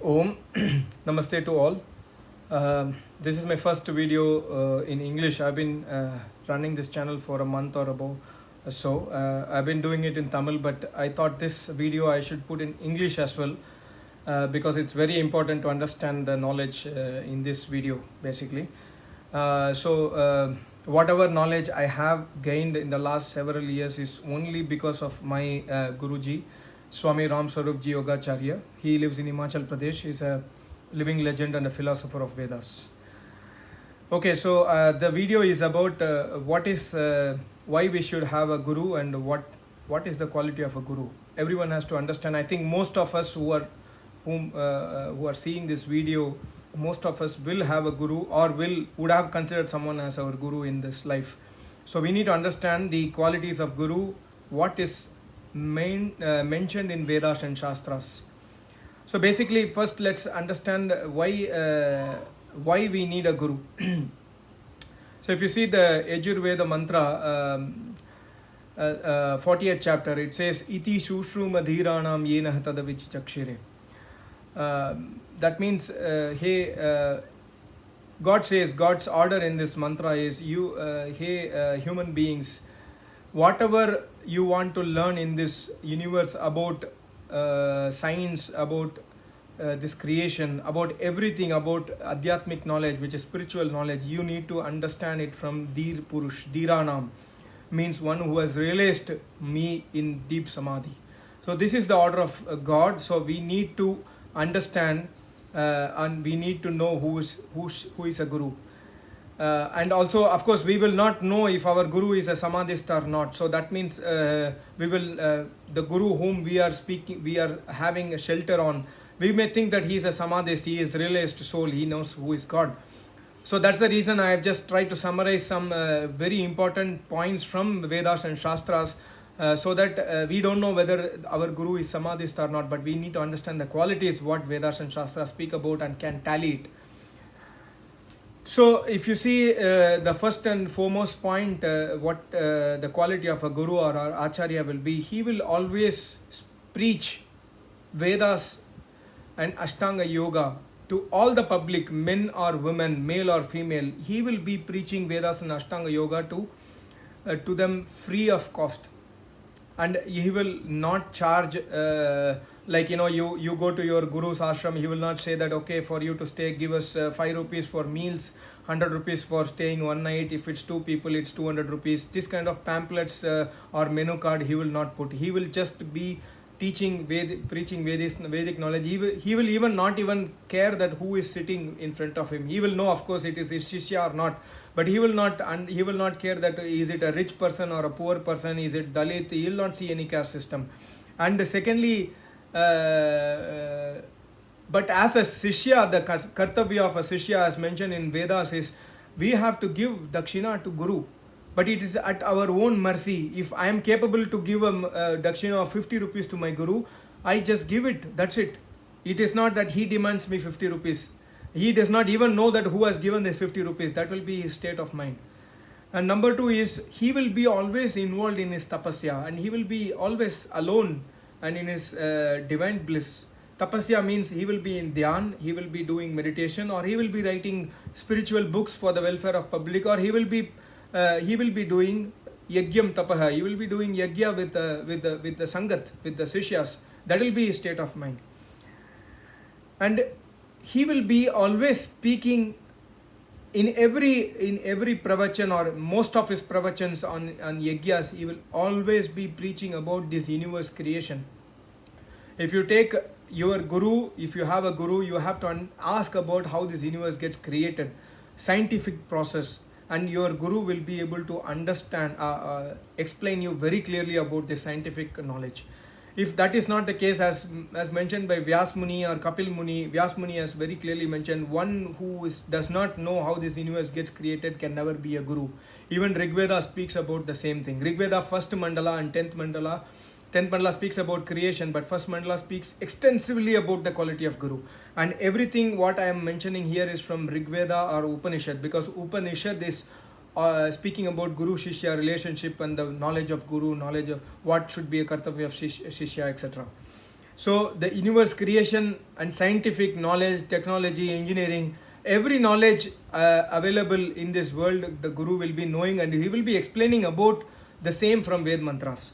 Om, Namaste to all. This is my first video in English. I've been running this channel for a month or above. So I've been doing it in Tamil, but I thought this video I should put in English as well because it's very important to understand the knowledge in this video basically. Whatever knowledge I have gained in the last several years is only because of my Guruji, Swami Ram Swarup Ji Yogacharya. He lives in Himachal Pradesh. He's a living legend and a philosopher of Vedas. Okay, so the video is about why we should have a guru and what is the quality of a guru. Everyone has to understand. I think most of us who are seeing this video, most of us will have a guru or would have considered someone as our guru in this life. So we need to understand the qualities of guru, what is mentioned in Vedas and Shastras. So basically, first let's understand why we need a guru. So if you see the Yajurveda mantra, 40th chapter, it says iti shushrum adhiranam yenah tadavichi chakshire. That means God says, God's order in this mantra is human beings, whatever you want to learn in this universe about science, about this creation, about everything, about adhyatmic knowledge, which is spiritual knowledge, you need to understand it from Dhir Purush. Dhiranam means one who has realized me in deep samadhi. So this is the order of God. So we need to understand and we need to know who is a guru. And also, of course, we will not know if our guru is a samadhist or not. So that means the guru whom we are having a shelter on, we may think that he is a samadhist, he is realized soul, he knows who is God. So that's the reason I have just tried to summarize some very important points from Vedas and Shastras so that we don't know whether our guru is samadhist or not, but we need to understand the qualities what Vedas and Shastras speak about and can tally it. So if you see the first and foremost point, what the quality of a guru or acharya will be, he will always preach Vedas and Ashtanga Yoga to all the public, men or women, male or female. He will be preaching Vedas and Ashtanga Yoga to them free of cost. And he will not charge you go to your guru's ashram, he will not say that okay, for you to stay give us 5 rupees for meals, 100 rupees for staying one night, if it's 2 people it's 200 rupees. This kind of pamphlets or menu card he will not put. He will just be preaching Vedic knowledge. He will even not even care that who is sitting in front of him. He will know, of course, it is his shishya or not, but he will not care that is it a rich person or a poor person, is it Dalit. He will not see any caste system. And secondly, but as a shishya, the kartavya of a shishya as mentioned in Vedas is we have to give dakshina to guru, but it is at our own mercy. If I am capable to give a dakshina of 50 rupees to my guru, I just give it, that's it. It is not that he demands me 50 rupees. He does not even know that who has given this 50 rupees. That will be his state of mind. And number 2 is he will be always involved in his tapasya and he will be always alone and in his divine bliss. Tapasya means he will be in dhyan, he will be doing meditation, or he will be writing spiritual books for the welfare of public, or he will be doing yagyam tapaha. He will be doing yagya with the sangat, with the sishyas. That will be his state of mind. And he will be always speaking in every pravachan, or most of his pravachans on yagyas, he will always be preaching about this universe creation. If you take your guru, if you have a guru, you have to ask about how this universe gets created, scientific process, and your guru will be able to understand, explain you very clearly about this scientific knowledge. If that is not the case, as mentioned by Vyas Muni or Kapil Muni, Vyas Muni has very clearly mentioned, one who does not know how this universe gets created can never be a guru. Even Rigveda speaks about the same thing. Rigveda first mandala and 10th mandala speaks about creation, but first mandala speaks extensively about the quality of guru. And everything what I am mentioning here is from Rigveda or Upanishad, because Upanishad is speaking about Guru Shishya relationship and the knowledge of Guru, knowledge of what should be a kartavya of Shishya, etc. So the universe creation and scientific knowledge, technology, engineering, every knowledge available in this world, the Guru will be knowing, and he will be explaining about the same from Ved mantras.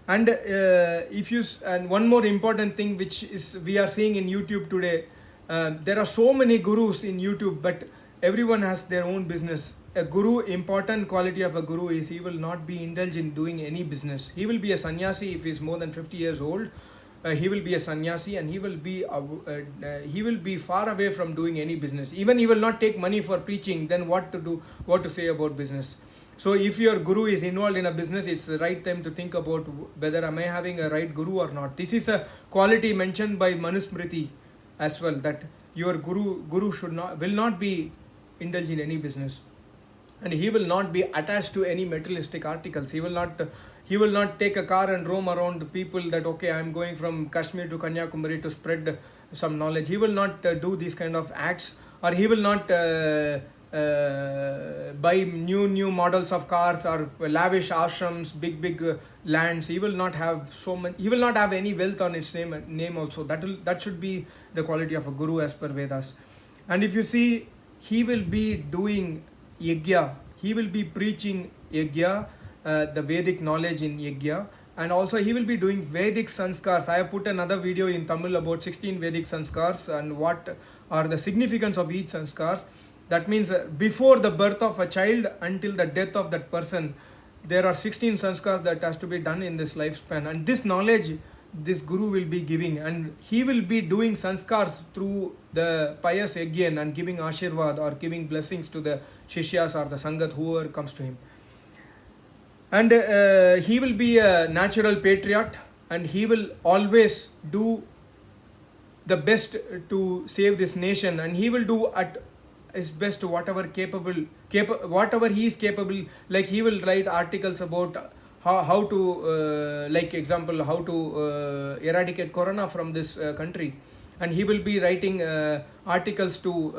And and one more important thing which is we are seeing in YouTube today, there are so many gurus in YouTube, but everyone has their own business. A guru, important quality of a guru is he will not be indulged in doing any business. He will be a sannyasi if he is more than 50 years old. He will be a sannyasi, and he will be far away from doing any business. Even he will not take money for preaching. Then what to do? What to say about business? So if your guru is involved in a business, it's the right time to think about whether am I having a right guru or not. This is a quality mentioned by Manusmriti as well, that your guru will not be indulged in any business, and he will not be attached to any materialistic articles. He will not take a car and roam around the people that okay, I am going from Kashmir to Kanyakumari to spread some knowledge. He will not do these kind of acts, or he will not buy new models of cars or lavish ashrams, big lands. He will not have so many. He will not have any wealth on its name also. That should be the quality of a guru as per Vedas. And if you see, he will be doing yajna. He will be preaching yajna, the Vedic knowledge in yajna, and also he will be doing Vedic sanskars. I have put another video in Tamil about 16 Vedic sanskars and what are the significance of each sanskars. That means before the birth of a child until the death of that person, there are 16 sanskars that has to be done in this lifespan. And this knowledge, this guru will be giving, and he will be doing sanskars through the pious yajna and giving ashirvad or giving blessings to the shishyas or the sangat, whoever comes to him. And he will be a natural patriot, and he will always do the best to save this nation, and he will do at his best whatever whatever he is capable. Like he will write articles about how to like example, how to eradicate corona from this country, and he will be writing articles so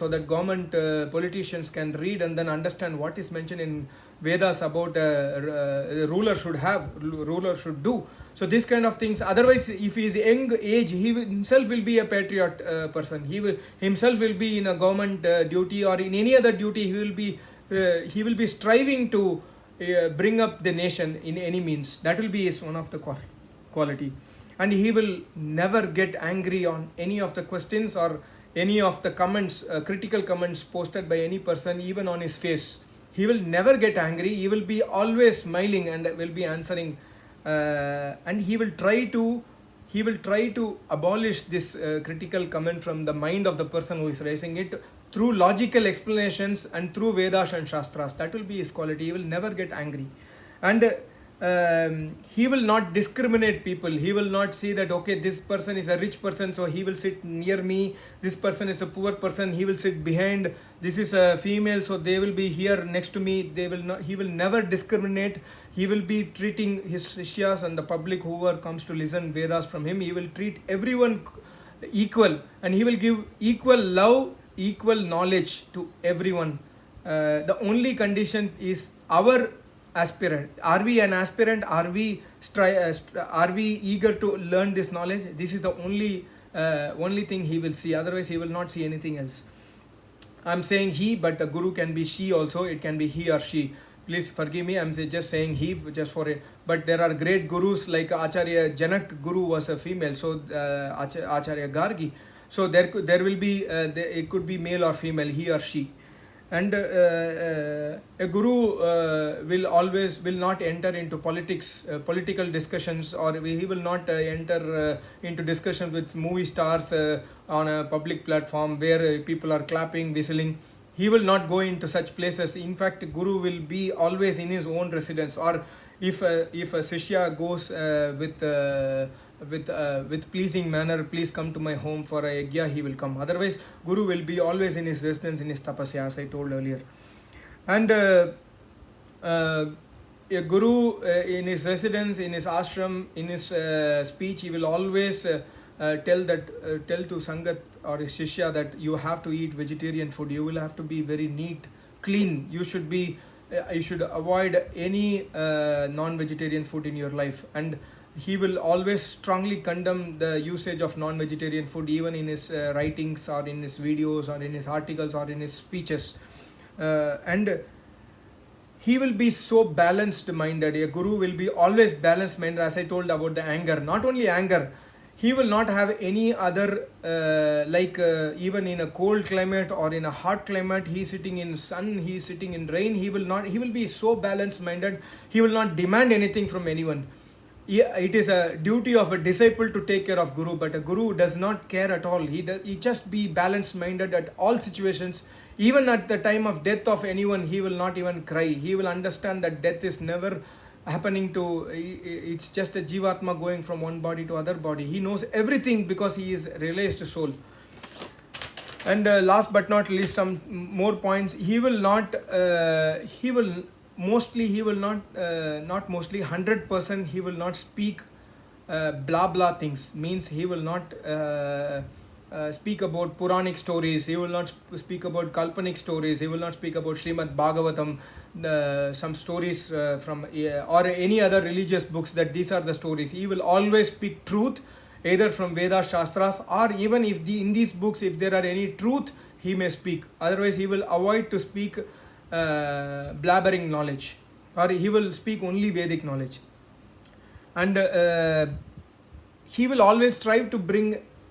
that government politicians can read and then understand what is mentioned in Vedas about a ruler should do. So this kind of things. Otherwise, if he is young age, himself will be a patriot person. Himself will be in a government duty or in any other duty. He will be striving to bring up the nation in any means. That will be his one of the quality. And he will never get angry on any of the questions or any of the comments, critical comments posted by any person, even on his face. He will never get angry. He will be always smiling and will be answering. And he will try to abolish this critical comment from the mind of the person who is raising it through logical explanations and through Vedas and Shastras. That will be his quality. He will never get angry. And he will not discriminate people. He will not see that okay, this person is a rich person, so he will sit near me. This person is a poor person, he will sit behind. This is a female, so they will be here next to me. He will never discriminate. He will be treating his shishyas and the public whoever comes to listen Vedas from him. He will treat everyone equal, and he will give equal love, equal knowledge to everyone. The only condition is our aspirant. Are we an aspirant? Are we eager to learn this knowledge? This is the only thing he will see. Otherwise, he will not see anything else. I'm saying he, but the guru can be she also. It can be he or she. Please forgive me. I'm just saying he just for it. But there are great gurus like Acharya Janak Guru was a female. So Acharya Gargi. So there will be it could be male or female, he or she. And a guru will not enter into political discussions, or he will not enter into discussion with movie stars on a public platform where people are clapping, whistling. He will not go into such places. In fact, guru will be always in his own residence. Or if a shishya goes with pleasing manner, please come to my home for a yajna, he will come. Otherwise, guru will be always in his residence, in his tapasya, as I told earlier. And a guru in his residence, in his ashram, in his speech, he will always tell to sangat or his shishya that you have to eat vegetarian food. You will have to be very neat, clean. You should avoid any non-vegetarian food in your life. And He will always strongly condemn the usage of non-vegetarian food, even in his writings or in his videos or in his articles or in his speeches. And he will be so balanced minded. A guru will be always balanced minded, as I told about the anger. Not only anger, he will not have any other even in a cold climate or in a hot climate, he is sitting in sun, he is sitting in rain, he will be so balanced minded. He will not demand anything from anyone. It is a duty of a disciple to take care of guru, but a guru does not care at all. He just be balanced minded at all situations. Even at the time of death of anyone, he will not even cry. He will understand that death is never happening to, it's just a jivatma going from one body to other body. He knows everything because he is realized soul. And last but not least, some more points. He will not 100% he will not speak blah blah things. Means he will not speak about Puranic stories, he will not speak about Kalpanic stories, he will not speak about Srimad Bhagavatam, some stories from or any other religious books that these are the stories. He will always speak truth, either from Vedas, Shastras, or even if in these books, if there are any truth, he may speak. Otherwise, he will avoid to speak blabbering knowledge, or he will speak only Vedic knowledge. And he will always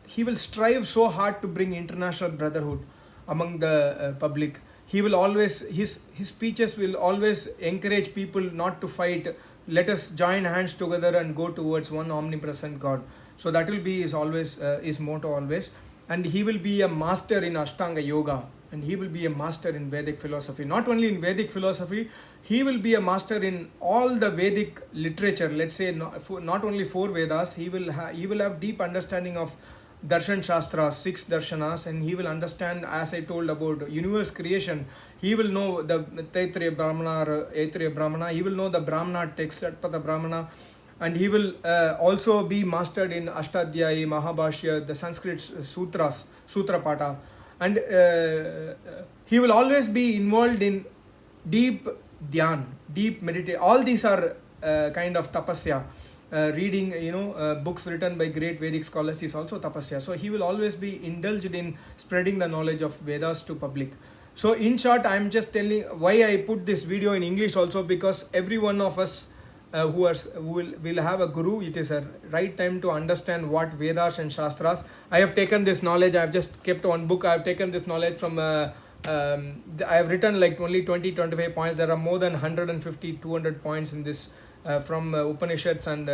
he will strive so hard to bring international brotherhood among the public. He will always, his speeches will always encourage people not to fight. Let us join hands together and go towards one omnipresent God. So that will be his motto always. And he will be a master in Ashtanga Yoga, and he will be a master in Vedic philosophy. Not only in Vedic philosophy, he will be a master in all the Vedic literature. Let's say not only 4 Vedas, he will have deep understanding of Darshan Shastras, 6 Darshanas, and he will understand, as I told, about universe creation. He will know the Taittiriya Brahmana or Aitreya Brahmana. He will know the Brahmana text, Atpada Brahmana, and he will also be mastered in Ashtadhyayi, Mahabhashya, the Sanskrit sutras, Sutra Pata. And he will always be involved in deep dhyan, deep meditation. All these are kind of tapasya. Reading books written by great Vedic scholars is also tapasya. So he will always be indulged in spreading the knowledge of Vedas to public. So in short, I am just telling why I put this video in English also, because every one of us who will have a guru, it is a right time to understand what Vedas and Shastras. I have taken this knowledge, I have just kept one book, I have taken this knowledge from I have written like only 20-25 points. There are more than 150-200 points in this from Upanishads and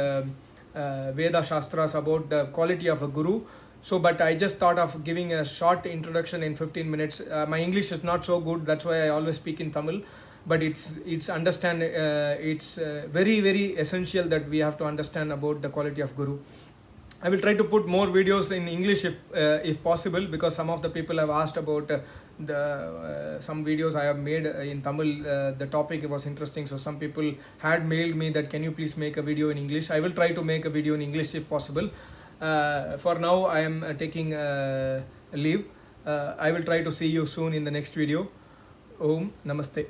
Veda Shastras about the quality of a guru. So but I just thought of giving a short introduction in 15 minutes. My English is not so good, that's why I always speak in Tamil, but it's very very essential that we have to understand about the quality of guru. I will try to put more videos in English if possible, because some of the people have asked about some videos I have made in Tamil. The topic was interesting, so some people had mailed me that can you please make a video in English. I will try to make a video in English if possible. For now I am taking leave. I will try to see you soon in the next video. Om Namaste.